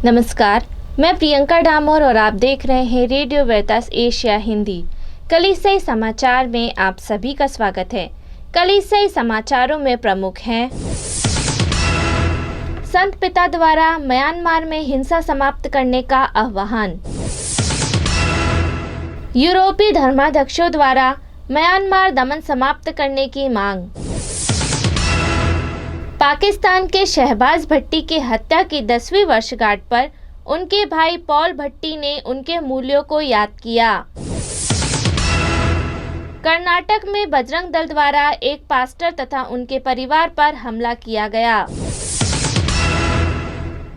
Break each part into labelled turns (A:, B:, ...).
A: नमस्कार, मैं प्रियंका डामोर और आप देख रहे हैं रेडियो वेरितास एशिया हिंदी। कलीसियाई समाचार में आप सभी का स्वागत है। कलीसियाई समाचारों में प्रमुख हैं: संत पिता द्वारा म्यांमार में हिंसा समाप्त करने का आह्वान, यूरोपीय धर्माध्यक्षों द्वारा म्यांमार दमन समाप्त करने की मांग, पाकिस्तान के शहबाज भट्टी की हत्या की 10वीं वर्षगांठ पर उनके भाई पॉल भट्टी ने उनके मूल्यों को याद किया। कर्नाटक में बजरंग दल द्वारा एक पास्टर तथा उनके परिवार पर हमला किया गया।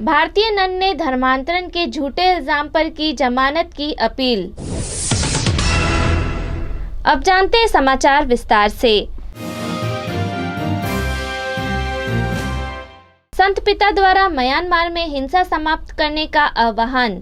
A: भारतीय नन ने धर्मांतरण के झूठे इल्जाम पर की जमानत की अपील। अब जानते हैं समाचार विस्तार से। संत पिता द्वारा म्यांमार में हिंसा समाप्त करने का आह्वान।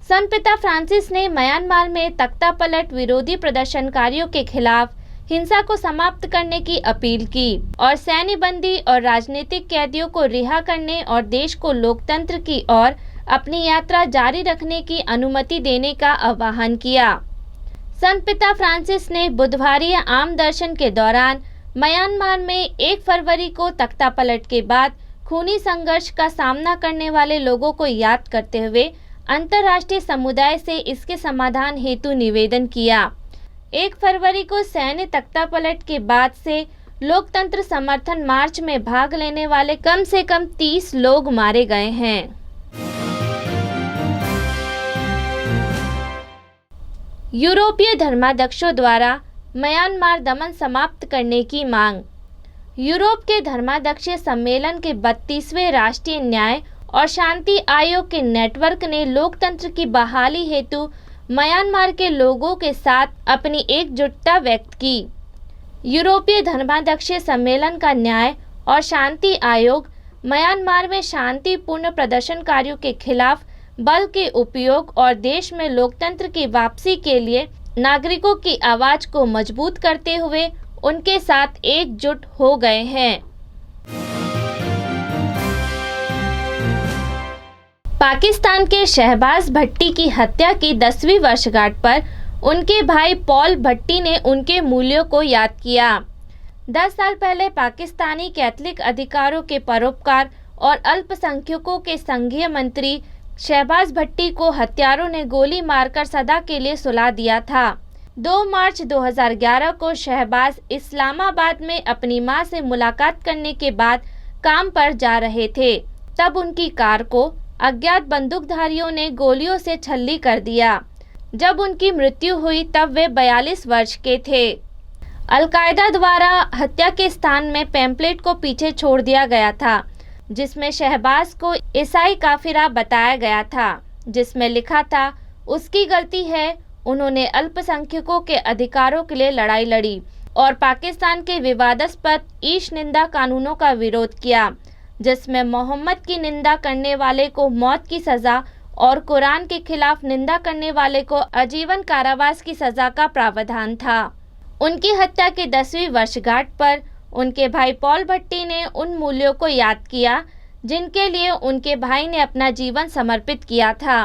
A: संत पिता फ्रांसिस ने म्यांमार में तख्तापलट विरोधी प्रदर्शनकारियों के खिलाफ हिंसा को समाप्त करने की अपील की और सैन्य बंदी और राजनीतिक कैदियों को रिहा करने और देश को लोकतंत्र की ओर अपनी यात्रा जारी रखने की अनुमति देने का आह्वान किया। संत पिता फ्रांसिस ने बुधवार आम दर्शन के दौरान म्यांमार में 1 फरवरी को तख्तापलट के बाद खूनी संघर्ष का सामना करने वाले लोगों को याद करते हुए अंतर्राष्ट्रीय समुदाय से इसके समाधान हेतु निवेदन किया। 1 फरवरी को सैन्य तख्तापलट के बाद से लोकतंत्र समर्थन मार्च में भाग लेने वाले कम से कम 30 लोग मारे गए हैं। यूरोपीय धर्माध्यक्षों द्वारा म्यांमार दमन समाप्त करने की मांग। यूरोप के धर्माध्यक्षीय सम्मेलन के 32वें राष्ट्रीय न्याय और शांति आयोग के नेटवर्क ने लोकतंत्र की बहाली हेतु म्यांमार के लोगों के साथ अपनी एकजुटता व्यक्त की। यूरोपीय धर्माध्यक्षीय सम्मेलन का न्याय और शांति आयोग म्यांमार में शांतिपूर्ण प्रदर्शनकारियों के खिलाफ बल के उपयोग और देश में लोकतंत्र की वापसी के लिए नागरिकों की आवाज को मजबूत करते हुए उनके साथ एकजुट हो गए हैं। पाकिस्तान के शहबाज भट्टी की हत्या की 10वीं वर्षगांठ पर उनके भाई पॉल भट्टी ने उनके मूल्यों को याद किया। 10 साल पहले पाकिस्तानी कैथलिक अधिकारों के परोपकार और अल्पसंख्यकों के संघीय मंत्री शहबाज भट्टी को हत्यारों ने गोली मारकर सदा के लिए सुला दिया था। 2 मार्च 2011 को शहबाज इस्लामाबाद में अपनी मां से मुलाकात करने के बाद काम पर जा रहे थे। तब उनकी कार को अज्ञात बंदूकधारियों ने गोलियों से छल्ली कर दिया। जब उनकी मृत्यु हुई तब वे 42 वर्ष के थे। अल-कायदा द्वारा हत्या के स्थान में पैम्पलेट को पीछे छोड़ दिया गया था, जिसमें शहबाज को ईसाई काफिरा बताया गया था, जिसमें लिखा था, उसकी गलती है, उन्होंने अल्पसंख्यकों के अधिकारों के लिए लड़ाई लड़ी और पाकिस्तान के विवादास्पद ईश निंदा कानूनों का विरोध किया, जिसमें मोहम्मद की निंदा करने वाले को मौत की सज़ा और कुरान के खिलाफ निंदा करने वाले को आजीवन कारावास की सज़ा का प्रावधान था। उनकी हत्या की 10वीं वर्षगांठ पर उनके भाई पॉल भट्टी ने उन मूल्यों को याद किया जिनके लिए उनके भाई ने अपना जीवन समर्पित किया था।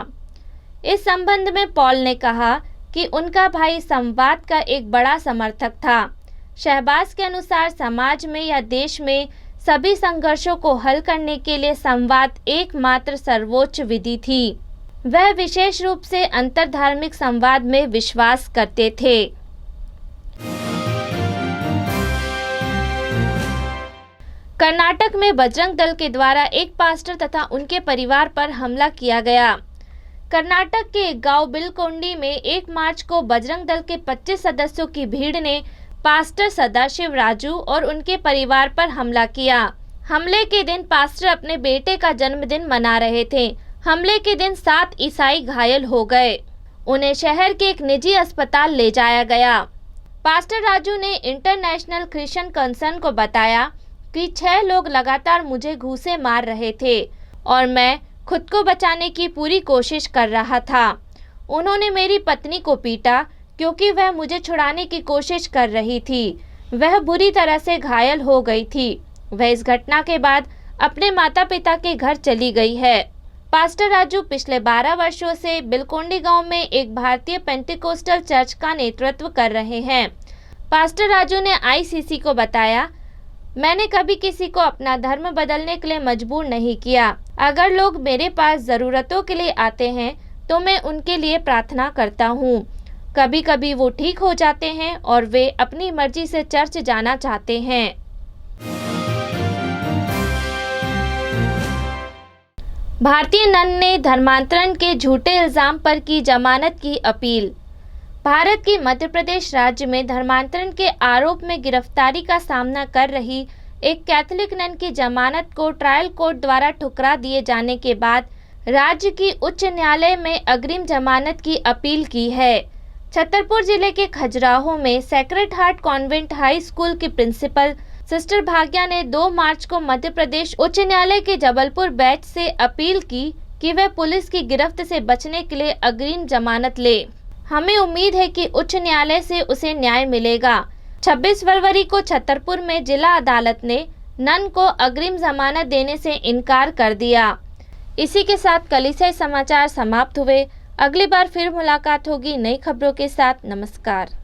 A: इस संबंध में पॉल ने कहा कि उनका भाई संवाद का एक बड़ा समर्थक था। शहबाज के अनुसार समाज में या देश में सभी संघर्षों को हल करने के लिए संवाद एकमात्र सर्वोच्च विधि थी। वह विशेष रूप से अंतरधार्मिक संवाद में विश्वास करते थे। कर्नाटक में बजरंग दल के द्वारा एक पास्टर तथा उनके परिवार पर हमला किया गया। कर्नाटक के गांव बिलकोंडी में 1 मार्च को बजरंग दल के 25 सदस्यों की भीड़ ने पास्टर सदाशिव राजू और उनके परिवार पर हमला किया। हमले के दिन पास्टर अपने बेटे का जन्मदिन मना रहे थे। हमले के दिन 7 ईसाई घायल हो गए। उन्हें शहर के एक निजी अस्पताल ले जाया गया। पास्टर राजू ने इंटरनेशनल क्रिश्चियन कंसर्न को बताया कि 6 लोग लगातार मुझे घूंसे मार रहे थे और मैं खुद को बचाने की पूरी कोशिश कर रहा था। उन्होंने मेरी पत्नी को पीटा क्योंकि वह मुझे छुड़ाने की कोशिश कर रही थी। वह बुरी तरह से घायल हो गई थी। वह इस घटना के बाद अपने माता पिता के घर चली गई है। पास्टर राजू पिछले 12 वर्षों से बिलकोंडी गांव में एक भारतीय पेंटिकोस्टल चर्च का नेतृत्व कर रहे हैं। पास्टर राजू ने आईसीसी को बताया, मैंने कभी किसी को अपना धर्म बदलने के लिए मजबूर नहीं किया। अगर लोग मेरे पास ज़रूरतों के लिए आते हैं तो मैं उनके लिए प्रार्थना करता हूँ। कभी कभी वो ठीक हो जाते हैं और वे अपनी मर्जी से चर्च जाना चाहते हैं। भारतीय नन ने धर्मांतरण के झूठे इल्जाम पर की जमानत की अपील। भारत के मध्य प्रदेश राज्य में धर्मांतरण के आरोप में गिरफ्तारी का सामना कर रही एक कैथोलिक नन की जमानत को ट्रायल कोर्ट द्वारा ठुकरा दिए जाने के बाद राज्य की उच्च न्यायालय में अग्रिम जमानत की अपील की है। छतरपुर जिले के खजुराहो में sacred heart convent high school की प्रिंसिपल सिस्टर भाग्या ने 2 मार्च को मध्य प्रदेश उच्च न्यायालय के जबलपुर बेंच से अपील की कि वह पुलिस की गिरफ्त से बचने के लिए अग्रिम जमानत ले। हमें उम्मीद है कि उच्च न्यायालय से उसे न्याय मिलेगा। 26 फरवरी को छतरपुर में जिला अदालत ने नन को अग्रिम जमानत देने से इनकार कर दिया। इसी के साथ कलीसियाई समाचार समाप्त हुए। अगली बार फिर मुलाकात होगी नई खबरों के साथ। नमस्कार।